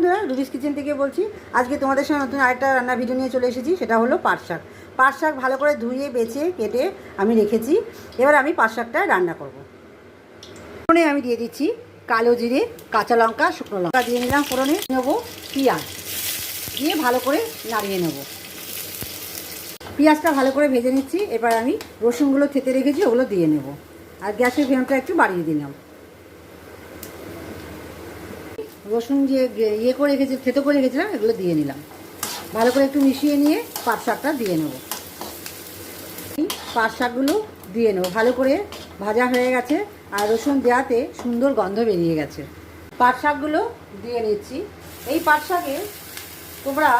বন্ধুরা, রুবিস কিচেন থেকে বলছি। আজকে তোমাদের সঙ্গে নতুন আরেকটা রান্নার ভিডিও নিয়ে চলে এসেছি। সেটা হলো পাট শাক। পাট শাক ভালো করে ধুয়ে বেছে কেটে আমি রেখেছি। এবার আমি পাট শাকটা রান্না করব। ফোড়নে আমি দিয়ে দিচ্ছি কালো জিরে, কাঁচা লঙ্কা, শুকনো লঙ্কা দিয়ে নিলাম। ফোড়নে নেব পেঁয়াজ দিয়ে ভালো করে নাড়িয়ে নেব। পেঁয়াজটা ভালো করে ভেজে নিচ্ছি। এবার আমি রসুনগুলো থেতে রেখেছি, ওগুলো দিয়ে নেব। আর গ্যাসের ফ্লেমটা একটু বাড়িয়ে দিলাম। রসুন যে করে রেখেছি, থেতো করে রেখেছিলাম, এগুলো দিয়ে নিলাম। ভালো করে একটু মিশিয়ে নিয়ে পাট শাকটা দিয়ে নেব। পাট শাকগুলো দিয়ে নেব। ভালো করে ভাজা হয়ে গেছে আর রসুন দেওয়াতে সুন্দর গন্ধ বেরিয়ে গেছে। পাট শাকগুলো দিয়ে নিচ্ছি। এই পাট শাকে তোমরা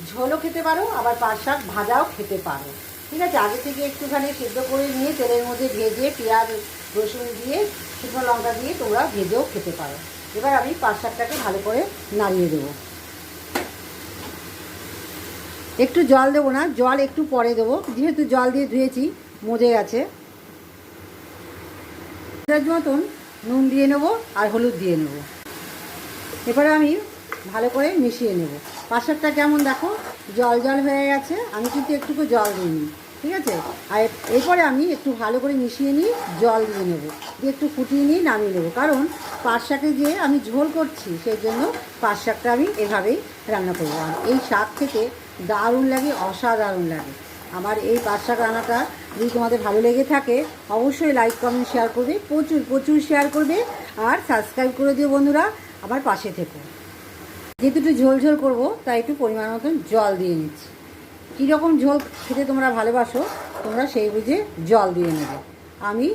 ঝোলও খেতে পারো, আবার পাট শাক ভাজাও খেতে পারো। ঠিক আছে, আগে থেকে একটুখানি সেদ্ধ করে নিয়ে তেলের মধ্যে ভেজে পেঁয়াজ রসুন দিয়ে শুকনো লঙ্কা দিয়ে তোমরা ভেজেও খেতে পারো। এবার আমি পাট শাকটাকে ভালো করে নাড়িয়ে দেবো। একটু জল দেবো না, জল একটু পরে দেবো, যেহেতু জল দিয়ে ধুয়েছি মজে গেছে। মতন নুন দিয়ে নেবো আর হলুদ দিয়ে নেব। এবারে আমি ভালো করে মিশিয়ে নেব। পাট শাকটা কেমন দেখো, জল জল হয়ে গেছে। আমি কিন্তু একটুকু জল দিইনি, ঠিক আছে। আর এরপরে আমি একটু ভালো করে মিশিয়ে নিয়ে জল দিয়ে নেব, দিয়ে একটু ফুটিয়ে নিয়ে নামিয়ে নেবো। কারণ পাট শাকে যে আমি ঝোল করছি, সেই জন্য পাট শাকটা আমি এভাবেই রান্না করবো। আর এই শাক খেতে দারুণ লাগে, অসাধারণ লাগে। আমার এই পাট শাক রান্নাটা যদি তোমাদের ভালো লেগে থাকে, অবশ্যই লাইক কমেন্ট শেয়ার করবে, প্রচুর প্রচুর শেয়ার করবে। আর সাবস্ক্রাইব করে দিও বন্ধুরা, আমার পাশে থেকো। যেহেতু একটু ঝোল ঝোল করবো, তাই একটু পরিমাণ মতন জল দিয়ে নিচ্ছি। কীরকম ঝোল খেতে তোমরা ভালোবাসো, তোমরা সেই বুঝে জল দিয়ে নেবে। আমি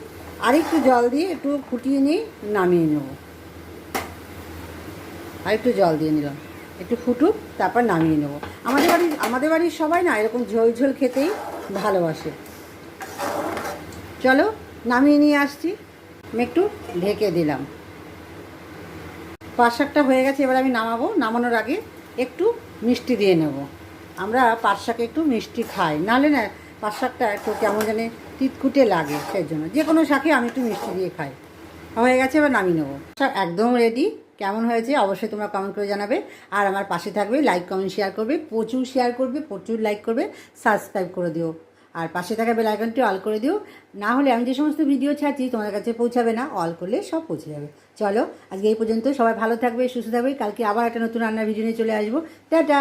আরেকটু জল দিয়ে একটু ফুটিয়ে নিয়ে নামিয়ে নেব। আরেকটু জল দিয়ে নিলাম, একটু ফুটুক, তারপর নামিয়ে নেব। আমাদের বাড়ির সবাই না এরকম ঝোল ঝোল খেতেই ভালোবাসে। চলো নামিয়ে নিয়ে আসছি। আমি একটু ঢেকে দিলাম। পাট শাকটা হয়ে গেছে, এবার আমি নামাবো। নামানোর আগে একটু মিষ্টি দিয়ে নেব। আমরা পাট শাকে একটু মিষ্টি খাই, নাহলে না পাট শাকটা একটু কেমন জানে তিতকুটে লাগে, সেই জন্য যে কোনো শাকে আমি একটু মিষ্টি দিয়ে খাই। হয়ে গেছে, এবার নামিয়ে নেবো। শাক একদম রেডি। কেমন হয়েছে অবশ্যই তোমরা কমেন্ট করে জানাবে। আর আমার পাশে থাকবে, লাইক কমেন্ট শেয়ার করবে, প্রচুর শেয়ার করবে, প্রচুর লাইক করবে, সাবস্ক্রাইব করে দিও। আর পাশে থাকা বেল আইকনটি অল করে দিও, না হলে আমি যে সমস্ত ভিডিও ছাড়ছি তোমাদের কাছে পৌঁছাবে না। অল করলে সব পৌঁছে যাবে। চলো আজকে এই পর্যন্ত, সবাই ভালো থাকবে, সুস্থ থাকবে। কালকে আবার একটা নতুন রান্নার ভিডিও নিয়ে চলে আসবো। টাটা।